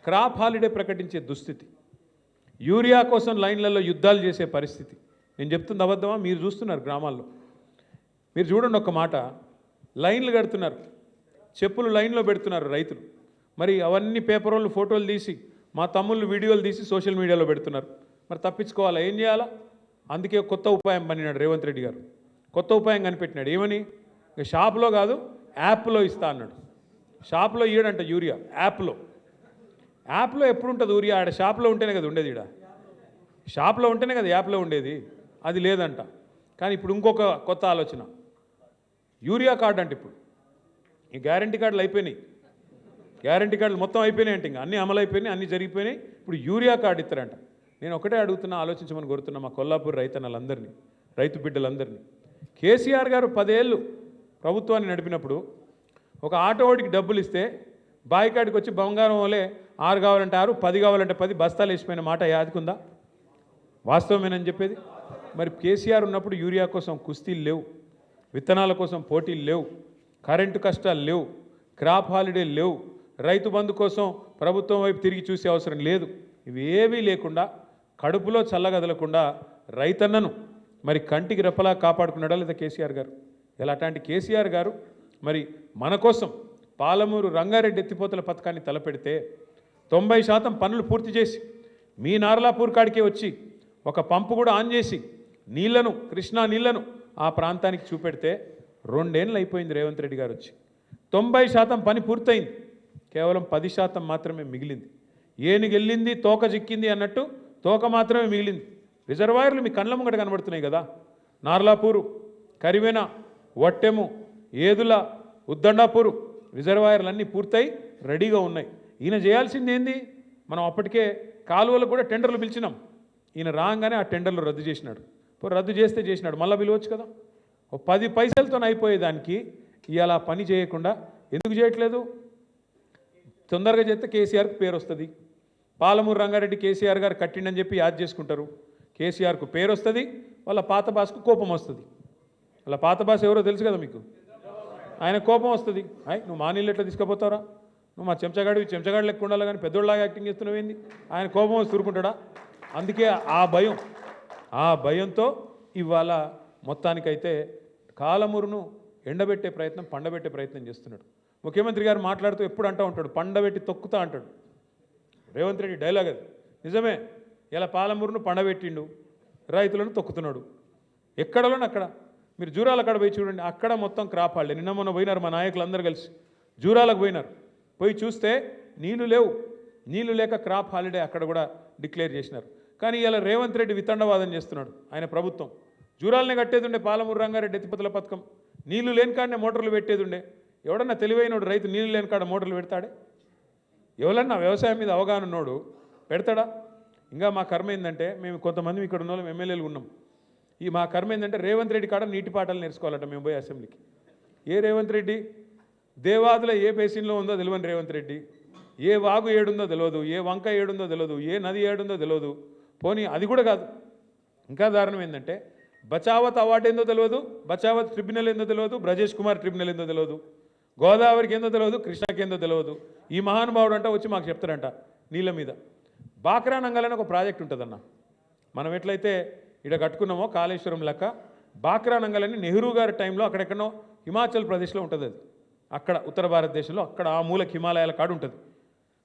Crop holiday ప్రకటించే దుస్థితి, urea కోసం లైన్లలో యుద్ధాలు చేసే పరిస్థితి. నేను చెప్తుంది అబద్ధమా? మీరు చూస్తున్నారు గ్రామాల్లో. మీరు చూడండి ఒక్క మాట, లైన్లు కడుతున్నారు, చెప్పులు లైన్లో పెడుతున్నారు రైతులు. మరి అవన్నీ పేపర్ వాళ్ళు ఫోటోలు తీసి, మా తమ్ముళ్ళు వీడియోలు తీసి సోషల్ మీడియాలో పెడుతున్నారు. మరి తప్పించుకోవాలా? ఏం చేయాలా? అందుకే కొత్త ఉపాయం పన్నినాడు రేవంత్ రెడ్డి గారు. కొత్త ఉపాయం కనిపెట్టినాడు. ఏమని? షాప్లో కాదు, యాప్లో ఇస్తా అన్నాడు. షాప్లో ఇయ్యడంట యూరియా, యాప్లో. యాప్లో ఎప్పుడు ఉంటుంది యూరియా? ఆడ షాప్లో ఉంటేనే కదా ఉండేది. ఈడ షాప్లో ఉంటేనే కదా యాప్లో ఉండేది. అది లేదంట. కానీ ఇప్పుడు ఇంకొక కొత్త ఆలోచన, యూరియా కార్డు అంటే ఇప్పుడు ఈ గ్యారంటీ కార్డులు అయిపోయినాయి. గ్యారంటీ కార్డులు మొత్తం అయిపోయినాయి అంటే ఇంకా అన్నీ అమలు అయిపోయినాయి, అన్నీ జరిగిపోయినాయి. ఇప్పుడు యూరియా కార్డు ఇస్తారంట. నేను ఒకటే అడుగుతున్నా, ఆలోచించమని కోరుతున్నా మా కొల్లాపూర్ రైతన్నలందరినీ, రైతు బిడ్డలందరినీ. కేసీఆర్ గారు 10 ఏళ్ళు ప్రభుత్వాన్ని నడిపినప్పుడు ఒక ఆటోవాడికి డబ్బులు ఇస్తే బాయికాడికి వచ్చి బంగారం వలే 6 కావాలంటే 6, 10 కావాలంటే 10 బస్తాలు వేసిపోయిన మాట యాదికుందా? వాస్తవమేనని చెప్పేది. మరి కేసీఆర్ ఉన్నప్పుడు యూరియా కోసం కుస్తీలు లేవు, విత్తనాల కోసం పోటీలు లేవు, కరెంటు కష్టాలు లేవు, క్రాప్ హాలిడే లేవు, రైతు బంధు కోసం ప్రభుత్వం వైపు తిరిగి చూసే అవసరం లేదు. ఇవేవీ లేకుండా కడుపులో చల్లగదలకుండా రైతన్నను మరి కంటికి రెప్పలా కాపాడుకున్నాడా లేదా కేసీఆర్ గారు? ఇలా అట్లాంటి కేసీఆర్ గారు మరి మన కోసం పాలమూరు రంగారెడ్డి ఎత్తిపోతల పథకాన్ని తలపెడితే 90% పనులు పూర్తి చేసి మీ నార్లాపూర్ కాడికే వచ్చి ఒక పంపు కూడా ఆన్ చేసి నీళ్లను, కృష్ణా నీళ్లను ఆ ప్రాంతానికి చూపెడితే 2 ఏళ్ళు అయిపోయింది రేవంత్ రెడ్డి గారు వచ్చి. 90% పని పూర్తయింది, కేవలం 10% మాత్రమే మిగిలింది. ఏనుగెళ్ళింది తోక చిక్కింది అన్నట్టు తోక మాత్రమే మిగిలింది. రిజర్వాయర్లు మీ కళ్ళ ముంగట కనబడుతున్నాయి కదా. నార్లాపూరు, కరివెన, వట్టెము, ఏదుల, ఉద్దండాపూరు రిజర్వాయర్లు అన్నీ పూర్తయి రెడీగా ఉన్నాయి. ఈయన చేయాల్సింది ఏంది? మనం అప్పటికే కాలువలకు కూడా టెండర్లు పిలిచినాం. ఈయన రాగానే ఆ టెండర్లు రద్దు చేసినాడు. రద్దు చేస్తే చేసినాడు, మళ్ళీ పిలవచ్చు కదా. 10 పైసలతో అయిపోయేదానికి ఇవాళ పని చేయకుండా ఎందుకు చేయట్లేదు? తొందరగా చేస్తే కేసీఆర్కి పేరు వస్తుంది. పాలమూరు రంగారెడ్డి కేసీఆర్ గారు కట్టిండని చెప్పి యాద్ చేసుకుంటారు. కేసీఆర్కు పేరు వస్తుంది, వాళ్ళ పాత బాస్కు కోపం వస్తుంది. వాళ్ళ పాత బాస్ ఎవరో తెలుసు కదా మీకు. ఆయన కోపం వస్తుంది, నువ్వు మా నీళ్ళు ఎట్లా తీసుకుపోతారా, నువ్వు మా చెంచగాడు లెక్క ఉండాలి కానీ పెద్దోళ్ళలాగా యాక్టింగ్ చేస్తున్నావు ఏంది? ఆయన కోపం వచ్చి తురుకుంటాడా? అందుకే ఆ భయంతో ఇవాళ మొత్తానికైతే కాలమూరును ఎండబెట్టే ప్రయత్నం, పండబెట్టే ప్రయత్నం చేస్తున్నాడు. ముఖ్యమంత్రి గారు మాట్లాడుతూ ఎప్పుడు అంటూ ఉంటాడు, పండబెట్టి తొక్కుతా అంటాడు. రేవంత్ రెడ్డి డైలాగ్ అది. నిజమే, ఇలా పాలమూరును పండబెట్టిండు, రైతులను తొక్కుతున్నాడు. ఎక్కడలోనే అక్కడ మీరు జూరాల కాడ పోయి చూడండి, అక్కడ మొత్తం క్రాప్ హాలిడే. నిన్న మొన్న పోయినారు మా నాయకులందరూ కలిసి, జూరాలకు పోయినారు. పోయి చూస్తే నీళ్లు లేవు, నీళ్లు లేక క్రాప్ హాలిడే అక్కడ కూడా డిక్లేర్ చేసినారు. కానీ ఇలా రేవంత్ రెడ్డి వితండవాదం చేస్తున్నాడు. ఆయన ప్రభుత్వం జూరాలనే కట్టేది ఉండే, పాలమూరు రంగారెడ్డి ఎత్తిపోతల పథకం నీళ్లు లేని కాడనే మోటార్లు పెట్టేది ఉండే. ఎవడన్నా తెలివైనోడు రైతు నీళ్ళు లేని కాడ మోటార్లు పెడతాడే? ఎవరన్నా వ్యవసాయం మీద అవగాహన ఉన్నోడు పెడతాడా? ఇంకా మా కర్మ ఏంటంటే, మేము కొంతమంది ఇక్కడ ఉన్న వాళ్ళం ఎమ్మెల్యేలు ఉన్నాం. మా కర్మ ఏంటంటే రేవంత్ రెడ్డి కాడ నీటి పాటలు నేర్చుకోవాలంట మేము పోయి అసెంబ్లీకి. ఏ రేవంత్ రెడ్డి? దేవాదుల ఏ బేసిన్లో ఉందో తెలియని రేవంత్ రెడ్డి, ఏ వాగు ఏడుందో తెలియదు, ఏ వంక ఏడుందో తెలియదు, ఏ నది ఏడుందో తెలియదు. పోనీ అది కూడా కాదు, ఇంకా దారుణం ఏంటంటే బచావత్ అవార్డు ఏందో తెలియదు, బచావత్ ట్రిబ్యునల్ ఏందో తెలియదు, బ్రజేష్ కుమార్ ట్రిబ్యునల్ ఏందో తెలియదు, గోదావరికి ఏందో తెలియదు, కృష్ణకి ఏందో తెలియదు. ఈ మహానుభావుడు అంట వచ్చి మాకు చెప్తారంట నీళ్ళ మీద. బాక్రా నంగల్ అని ఒక ప్రాజెక్ట్ ఉంటుందన్న, మనం ఎట్లయితే ఇక్కడ కట్టుకున్నామో కాళేశ్వరం లెక్క బాక్రా నంగల్ అని నెహ్రూ గారి టైంలో అక్కడెక్కడో హిమాచల్ ప్రదేశ్లో ఉంటుంది. అది అక్కడ ఉత్తర భారతదేశంలో అక్కడ ఆ మూలకి హిమాలయాల కాడు ఉంటుంది.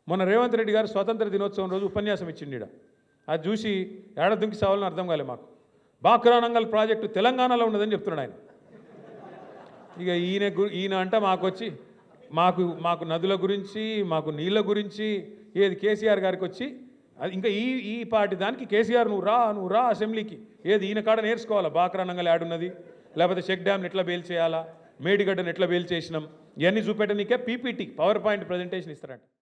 మొన్న రేవంత్ రెడ్డి గారు స్వాతంత్ర దినోత్సవం రోజు ఉపన్యాసం ఇచ్చిండు ఈడ. అది చూసి ఏడ దుంకి సావాలని అర్థం కాలే మాకు. బాక్రా నంగల్ ప్రాజెక్టు తెలంగాణలో ఉన్నదని చెప్తున్నాడు ఆయన. ఇక ఈయన అంట మాకు వచ్చి మాకు నదుల గురించి, మాకు నీళ్ళ గురించి ఏది కేసీఆర్ గారికి వచ్చి ఇంకా ఈ పార్టీ దానికి కేసీఆర్ నువ్వు రా అసెంబ్లీకి, ఏది ఈయన కాడ నేర్చుకోవాలా బాక్రా నంగల్ యాడున్నది, లేకపోతే చెక్ డ్యామ్ని ఎట్లా బెయిల్ చేయాలా, మేడిగడ్డను ఎట్లా బెయిల్ చేసినాం, ఇవన్నీ చూపెట్టనీకే పీపీటీ పవర్ పాయింట్ ప్రజెంటేషన్ ఇస్తారంట.